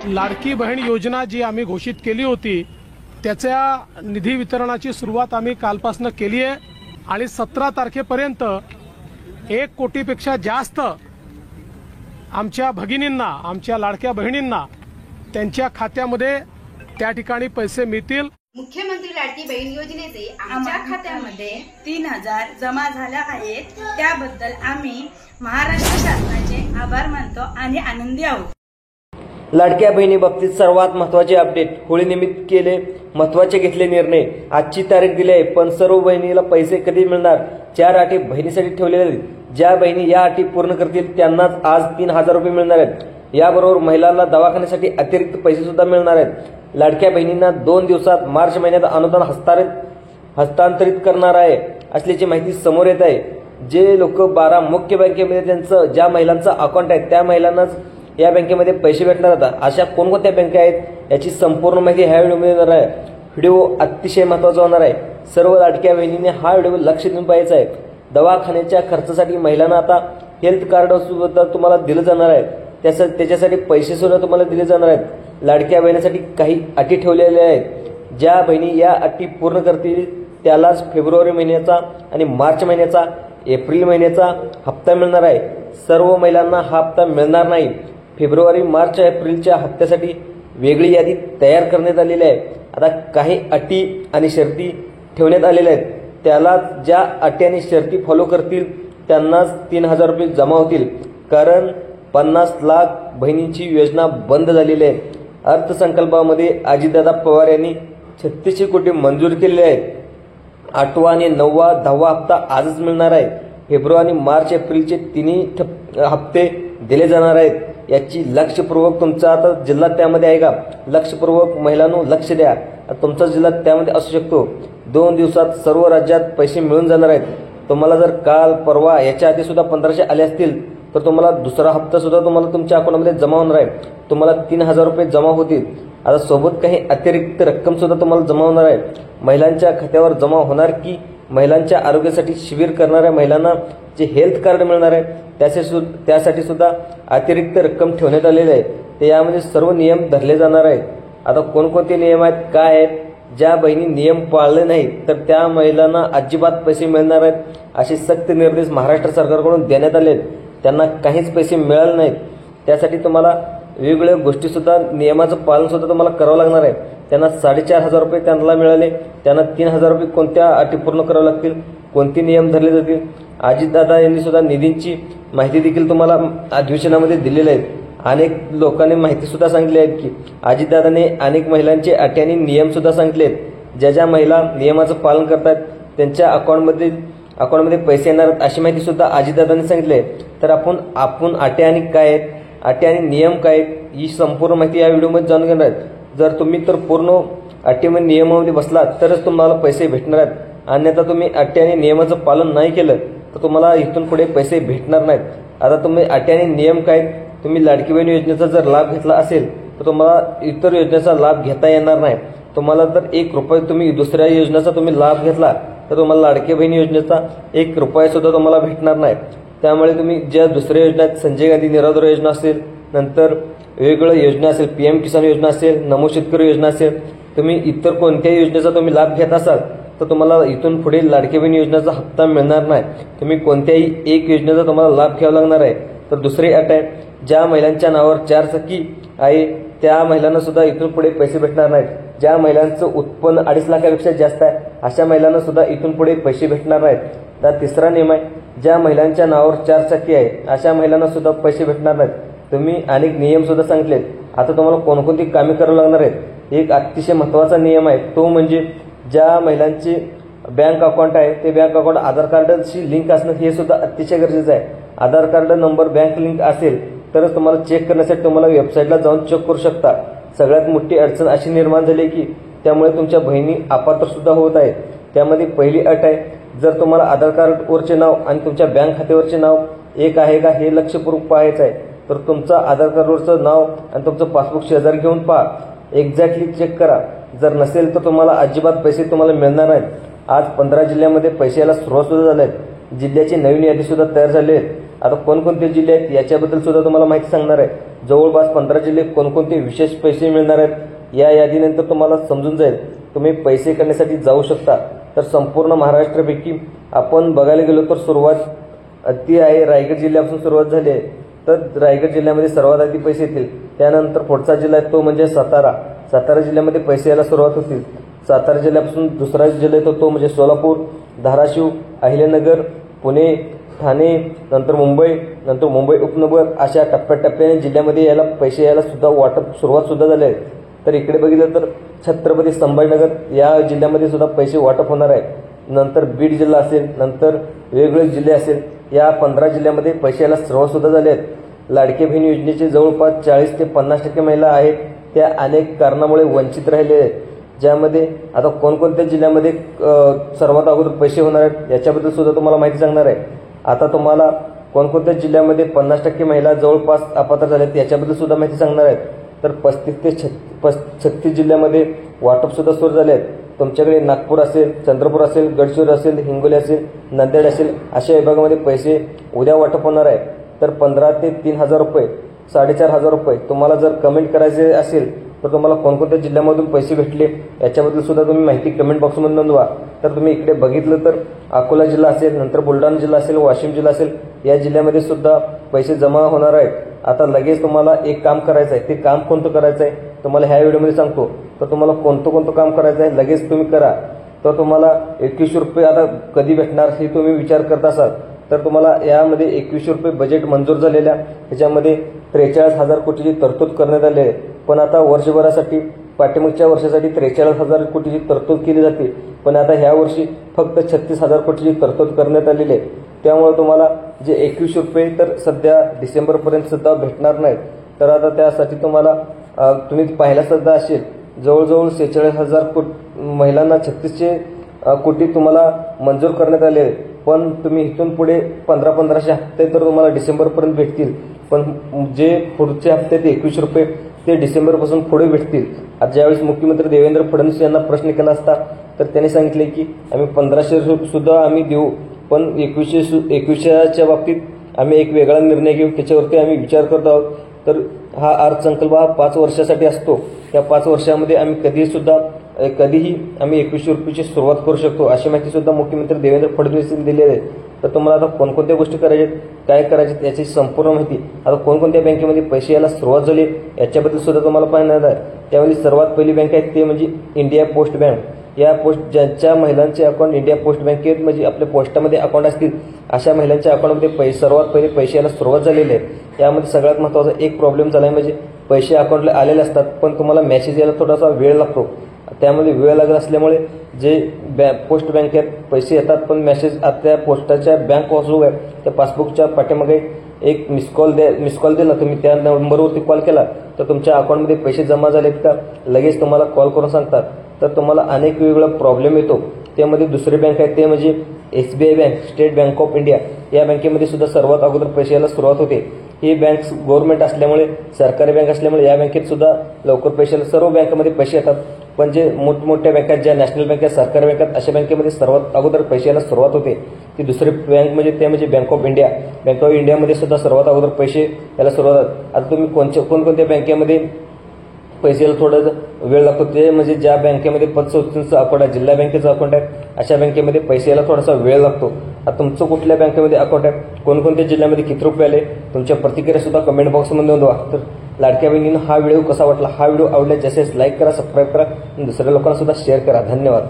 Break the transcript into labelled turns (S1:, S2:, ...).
S1: लाडकी बहीण योजना जी आम्ही घोषित केली होती त्याच्या निधी वितरणाची सुरुवात आम्ही कालपासून केली आहे आणि 17 तारखेपर्यंत 1 कोटीपेक्षा जास्त आमच्या भगिनींना, आमच्या लाडक्या बहिणींना त्यांच्या खात्यामध्ये त्या ठिकाणी पैसे मिळतील।
S2: मुख्यमंत्री लाडकी बहीण योजनेचे आमच्या खात्यामध्ये
S3: 3000 जमा झाल्या आहेत। त्याबद्दल आम्ही महाराष्ट्र शासनाचे आभार मानतो आणि आनंदी आहोत।
S4: लाडक्या बहिणीबाबतीत सर्वात महत्त्वाचे अपडेट, होळीनिमित्त केले महत्त्वाचे घेतले निर्णय। आजची तारीख दिली आहे, पण सर्व बहिणीला पैसे कधी मिळणार? 4 अटी बहिणीसाठी ठेवलेल्या आहेत। ज्या बहिणी या अटी पूर्ण करतील त्यांनाच आज 3000 रुपये मिळणार आहेत। याबरोबर महिलांना दवाखान्यासाठी अतिरिक्त पैसे सुद्धा मिळणार आहेत। लाडक्या बहिणींना 2 दिवसात मार्च महिन्यात अनुदान हस्तांतरित करणार आहे असल्याची माहिती समोर येत आहे। जे लोक 12 मुख्य बँकेमध्ये त्यांचं ज्या महिलांचा अकाउंट आहे त्या महिलांनाच या बँकेमध्ये पैसे भेटणार आहेत। अशा कोणकोणत्या बँका आहेत याची संपूर्ण माहिती ह्या व्हिडिओमध्ये देणार आहे। व्हिडिओ अतिशय महत्त्वाचा होणार आहे। सर्व लाडक्या बहिणींनी हा व्हिडिओ लक्ष देऊन पाहायचा आहे। दवाखान्याच्या खर्चासाठी महिलांना आता हेल्थ कार्ड सुद्धा तुम्हाला दिलं जाणार आहे। त्याच्यासाठी पैसे सुद्धा तुम्हाला दिले जाणार आहेत। लाडक्या बहिणीसाठी काही अटी ठेवलेल्या आहेत। ज्या बहिणी या अटी पूर्ण करतील त्यालाच फेब्रुवारी महिन्याचा आणि मार्च महिन्याचा, एप्रिल महिन्याचा हप्ता मिळणार आहे। सर्व महिलांना हा हप्ता मिळणार नाही। फेब्रुवारी, मार्च, एप्रिलच्या हप्त्यासाठी वेगळी यादी तयार करण्यात आलेली आहे। आता काही अटी आणि शर्ती ठेवण्यात आलेल्या आहेत। त्याला ज्या अटी आणि शर्ती फॉलो करतील त्यांनाच 3000 रुपये जमा होतील। कारण 50 लाख बहिणींची योजना बंद झालेली आहे। अर्थसंकल्पामध्ये अजितदादा पवार यांनी 3600 कोटी मंजूर केलेले आहेत। 8वा आणि 9वा, 10वा हप्ता आजच मिळणार आहे। फेब्रुवारी, मार्च, एप्रिलचे तिन्ही हप्ते दिले जाणार आहेत। याची लक्षपूर्वक तुमचा आता जिल्हा त्यामध्ये आहे का? लक्षपूर्वक महिलांनो लक्ष द्या। तुमचा जिल्हा त्यामध्ये असू शकतो। 2 दिवसात सर्व राज्यात पैसे मिळून जाणार आहेत। तुम्हाला जर काल, परवा याच्या आधी सुद्धा 1500 आले असतील तर तुम्हाला दुसरा हप्ता सुद्धा तुम्हाला तुमच्या अकाउंटमध्ये जमा होणार आहे। तुम्हाला 3000 रुपये जमा होतील। आता सोबत काही अतिरिक्त रक्कम सुद्धा तुम्हाला जमा होणार आहे। महिलांच्या खात्यावर जमा होणार की महिलांच्या आरोग्यासाठी शिबिर करणाऱ्या महिलांना जे हेल्थ कार्ड मिळणार आहे त्यासाठी सुद्धा अतिरिक्त रक्कम ठेवण्यात आलेली आहे। ते यामध्ये सर्व नियम धरले जाणार आहेत। आता कोणकोणते नियम आहेत, काय आहेत? ज्या बहिणी नियम पाळले नाहीत तर त्या महिलांना अजिबात पैसे मिळणार आहेत असे सक्त निर्देश महाराष्ट्र सरकारकडून देण्यात आले आहेत। त्यांना काहीच पैसे मिळाले नाहीत। त्यासाठी तुम्हाला वेगवेगळ्या गोष्टी सुद्धा, नियमाचं पालन सुद्धा तुम्हाला करावं लागणार आहे। त्यांना 4500 रुपये त्यांना मिळाले, त्यांना 3000 रुपये कोणत्या अटी पूर्ण कराव्या लागतील, कोणते नियम धरले जातील? अजितदादा यांनी सुद्धा निधींची माहिती देखील तुम्हाला अधिवेशनामध्ये दिलेली आहे। अनेक लोकांनी माहिती सुद्धा सांगितली आहे की अजितदादाने अनेक महिलांचे अटी आणि नियम सुद्धा सांगितले आहेत। ज्या महिला नियमाचं पालन करतात त्यांच्या अकाउंटमध्ये पैसे येणार आहेत अशी माहिती सुद्धा अजितदादांनी सांगितली आहे। तर आपण अटी आणि काय आहेत, अटी आणि नियम काय आहेत ही संपूर्ण माहिती या व्हिडिओमध्ये जाणून घेणार आहेत। जर तुम्ही तर पूर्ण अटी आणि नियमामध्ये बसलात तरच तुम्हाला पैसे भेटणार आहेत। अन्यथा तुम्ही अटी आणि नियमाचं पालन नाही केलं तर तुम्हाला इथून पुढे पैसे भेटणार नाहीत। आता तुम्ही अटी आणि नियम काय, तुम्ही लाडकी बहीण योजनेचा जर लाभ घेतला असेल तर तुम्हाला इतर योजनेचा लाभ घेता येणार नाही। तुम्हाला जर 1 रुपये तुम्ही दुसऱ्या योजनेचा तुम्ही लाभ घेतला तर तुम्हाला लाडकी बहीण योजनेचा 1 रुपया सुद्धा तुम्हाला भेटणार नाही। त्यामुळे तुम्ही ज्या दुसऱ्या योजना, संजय गांधी निराधार योजना असेल, नंतर वेगवेगळ्या योजना असेल, PM किसान योजना असेल, नमो शेतकरी योजना असेल, तुम्ही इतर कोणत्याही योजनेचा तुम्ही लाभ घेत असाल तर तुम्हाला इथून पुढे लाडकी बहीण योजनेचा हप्ता मिळणार नाही। तुम्ही कोणत्याही एक योजनेचा तुम्हाला लाभ घ्यावा लागणार आहे। तर दुसरी अट आहे, ज्या महिलांच्या नावावर 4 चाकी आहे त्या महिलांना सुद्धा इथून पुढे पैसे भेटणार नाहीत। ज्या महिलांचं उत्पन्न 2.5 लाखापेक्षा जास्त आहे अशा महिलांना सुद्धा इथून पुढे पैसे भेटणार नाहीत। तर तिसरा नियम आहे, ज्या महिलांच्या नावावर 4 चाकी आहे अशा महिलांना सुद्धा पैसे भेटणार नाहीत। तुम्ही अनेक नियम सुद्धा सांगितलेत। आता तुम्हाला कोणकोणती कामे करावी लागणार आहेत। एक अतिशय महत्त्वाचा नियम आहे, तो म्हणजे ज्या महिलांचे बँक अकाउंट आहे ते बँक अकाउंट आधार कार्डशी लिंक असणं हे सुद्धा अतिशय गरजेचं आहे। आधार कार्ड नंबर बँक लिंक असेल तरच तुम्हाला चेक करण्यासाठी तुम्हाला वेबसाईटला जाऊन चेक करू शकता। सगळ्यात मोठी अडचण अशी निर्माण झाली की त्यामुळे तुमच्या बहिणी अपात्र सुद्धा होत आहेत। त्यामध्ये पहिली अट आहे, जर तुम्हाला आधार कार्डवरचे नाव आणि तुमच्या बँक खात्यावरचे नाव एक आहे का हे लक्षपूर्वक पाहायचं आहे। तर तुमचं आधार कार्डवरचं नाव आणि तुमचं पासबुक शेजारी घेऊन पहा, एक्झॅक्टली चेक करा। जर नसेल तर तुम्हाला अजिबात पैसे तुम्हाला मिळणार नाहीत। आज 15 जिल्ह्यामध्ये पैसे यायला सुरुवात सुद्धा झाली आहे। जिल्ह्याची नवीन यादी सुद्धा तयार झाली आहे। आता कोणकोणते जिल्हे आहेत याच्याबद्दल सुद्धा तुम्हाला माहिती सांगणार आहे. जवळपास 15 जिल्हे कोणकोणते विशेष पैसे मिळणार आहेत या यादीनंतर तुम्हाला समजून जाईल. तुम्ही पैसे करण्यासाठी जाऊ शकता. तर संपूर्ण महाराष्ट्रापैकी आपण बघायला गेलो तर सुरुवात ती आहे रायगड जिल्ह्यापासून सुरुवात झाली आहे. तर रायगड जिल्ह्यामध्ये सर्वात आधी पैसे येतील. त्यानंतर पुढचा जिल्हा आहे तो म्हणजे सातारा जिल्ह्यामध्ये पैसे यायला सुरुवात होतील. सातारा जिल्ह्यापासून दुसरा जिल्हा येतो तो म्हणजे सोलापूर, धाराशिव, अहिल्यानगर, पुणे, ठाणे, नंतर मुंबई उपनगर अशा टप्प्याटप्प्याने जिल्ह्यामध्ये यायला पैसे यायला सुद्धा वाटप सुरुवात सुद्धा झाले आहे. तर इकडे बघितलं तर छत्रपती संभाजीनगर या जिल्ह्यामध्ये सुद्धा पैसे वाटप होणार आहे. नंतर बीड जिल्हा असेल, नंतर वेगवेगळे जिल्हे असेल, या 15 जिल्ह्यामध्ये पैसे यायला सुरुवात सुद्धा झाले आहेत. लाडकी बहीण योजनेचे जवळपास 40 ते 50% महिला आहेत त्या अनेक कारणामुळे वंचित राहिले आहेत. ज्यामध्ये आता कोणकोणत्या जिल्ह्यामध्ये सर्वात अगोदर पैसे होणार आहेत याच्याबद्दल सुद्धा तुम्हाला माहिती सांगणार आहे. आता तुम्हाला कोणकोणत्या जिल्ह्यामध्ये 50% महिला जवळपास अपात्र झाल्यात याच्याबद्दल सुद्धा माहिती सांगणार आहेत. तर 35 ते 36 जिल्ह्यामध्ये वाटप सुद्धा सुरू झाले आहेत. तुमच्याकडे नागपूर असेल, चंद्रपूर असेल, गडचिरोली असेल, हिंगोली असेल, नांदेड असेल अशा विभागामध्ये पैसे उद्या वाटप होणार आहे. तर 15 ते 3,000 रुपये, 4,500 रुपये तुम्हाला जर कमेंट करायचे असेल तर तुम्हाला कोणकोणत्या जिल्ह्यामधून पैसे भेटले याच्याबद्दल सुद्धा तुम्ही माहिती कमेंट बॉक्समध्ये नोंदवा. तर तुम्ही इकडे बघितलं तर अकोला जिल्हा असेल, नंतर बुलढाणा जिल्हा असेल, वाशिम जिल्हा असेल या जिल्ह्यामध्ये सुद्धा पैसे जमा होणार आहेत. आता लगेच तुम्हाला एक काम करायचं आहे. ते काम कोणतं करायचं आहे तुम्हाला ह्या व्हिडिओमध्ये सांगतो. तर तुम्हाला कोणतं काम करायचं आहे लगेच तुम्ही करा. तर तुम्हाला 2100 रुपये आता कधी भेटणार हे तुम्ही विचार करत असाल तर तुम्हाला यामध्ये 2100 रुपये बजेट मंजूर झालेल्या ह्याच्यामध्ये 43,000 कोटीची तरतूद करण्यात आली आहे. पण आता वर्षभरासाठी पाठीमागच्या वर्षासाठी 43,000 कोटीची तरतूद केली जाते. पण आता ह्या वर्षी फक्त 36,000 कोटीची तरतूद करण्यात आलेली आहे. त्यामुळे तुम्हाला जे 2100 रुपये तर सध्या डिसेंबरपर्यंत सुद्धा भेटणार नाहीत. तर आता त्यासाठी तुम्हाला तुम्ही पाहिला सुद्धा असेल जवळजवळ 46,000 महिलांना 3600 कोटी तुम्हाला मंजूर करण्यात आले. पण तुम्ही इथून पुढे 1500 हप्ते तर तुम्हाला डिसेंबरपर्यंत भेटतील. पण जे पुढचे हप्ते ते 2100 रुपये ते डिसेंबरपासून पुढे भेटतील. आज ज्यावेळेस मुख्यमंत्री देवेंद्र फडणवीस यांना प्रश्न केला असता तर त्यांनी सांगितले की आम्ही 1500 सुद्धा आम्ही देऊ, पण 2100च्या बाबतीत आम्ही एक वेगळा निर्णय घेऊ, त्याच्यावरती आम्ही विचार करत आहोत. तर हा अर्थसंकल्प 5 वर्षासाठी असतो. त्या 5 वर्षामध्ये आम्ही कधीही आम्ही 2100 रुपयाची सुरुवात करू शकतो अशी माहिती सुद्धा मुख्यमंत्री देवेंद्र फडणवीस यांनी दिली आहे. तर तुम्हाला आता कोणकोणत्या गोष्टी करायच्यात, काय करायच्यात याची संपूर्ण माहिती, आता कोणकोणत्या बँकेमध्ये पैसे यायला सुरुवात झाली याच्याबद्दल सुद्धा तुम्हाला पाहण्यात आहे. त्यामध्ये सर्वात पहिली बँक आहे ते म्हणजे इंडिया पोस्ट बँक. या ज्यांच्या महिलांचे अकाउंट इंडिया पोस्ट बँकेत म्हणजे आपल्या पोस्टामध्ये अकाउंट असतील अशा महिलांच्या अकाउंटमध्ये सर्वात पहिले पैसे यायला सुरुवात झालेली आहे. यामध्ये सगळ्यात महत्त्वाचा एक प्रॉब्लेम झाला आहे म्हणजे पैसे अकाउंटला आलेले असतात पण तुम्हाला मेसेज यायला थोडासा वेळ लागतो. त्यामध्ये वेळ लागत असल्यामुळे जे पोस्ट बँकेत पैसे येतात पण मेसेज त्या पोस्टाच्या बँक पासबुक आहे त्या पासबुकच्या पाठीमागे एक मिस कॉल दिला, तुम्ही त्या नंबरवरती कॉल केला तर तुमच्या अकाउंटमध्ये पैसे जमा झालेत का लगेच तुम्हाला कॉल करून सांगतात. तर तुम्हाला अनेक वेगवेगळा प्रॉब्लेम येतो. त्यामध्ये दुसरी बँक आहे ते म्हणजे SBI bank, state bank of India. या बँकेमध्ये सुद्धा सर्वात अगोदर पैसे यायला सुरुवात होते. ही बँक गव्हर्नमेंट असल्यामुळे, सरकारी बँक असल्यामुळे या बँकेत सुद्धा लवकर पैसे सर्व बँकेमध्ये पैसे येतात. पण जे मोठमोठ्या बँका ज्या नॅशनल बँक आहेत, सरकारी बँक अशा बँकेमध्ये सर्वात अगोदर पैसे यायला सुरुवात होते. ती दुसरी बँक म्हणजे ते म्हणजे bank of India. Bank of इंडियामध्ये सुद्धा सर्वात अगोदर पैसे यायला सुरुवात होतात. आता तुम्ही कोणकोणत्या बँकेमध्ये पैसे यायला थोडा वेळ लागतो ते म्हणजे ज्या बँकेमध्ये पतसंस्थेचं अकाउंट आहे, जिल्हा बँकेचं अकाउंट आहे अशा बँकेमध्ये पैसे यायला थोडासा वेळ लागतो. आता तुमचं कुठल्या बँकेमध्ये अकाउंट आहे, कोणकोणत्या जिल्ह्यामध्ये किती रुपये आले, तुमच्या प्रतिक्रिया सुद्धा कमेंट बॉक्समध्ये नोंदवा. तर लाडक्या बहिणींनो हा व्हिडिओ कसा वाटला, हा व्हिडिओ आवडल्यास जसेच लाईक करा, सबस्क्राईब करा आणि दुसऱ्या लोकांना सुद्धा शेअर करा. धन्यवाद.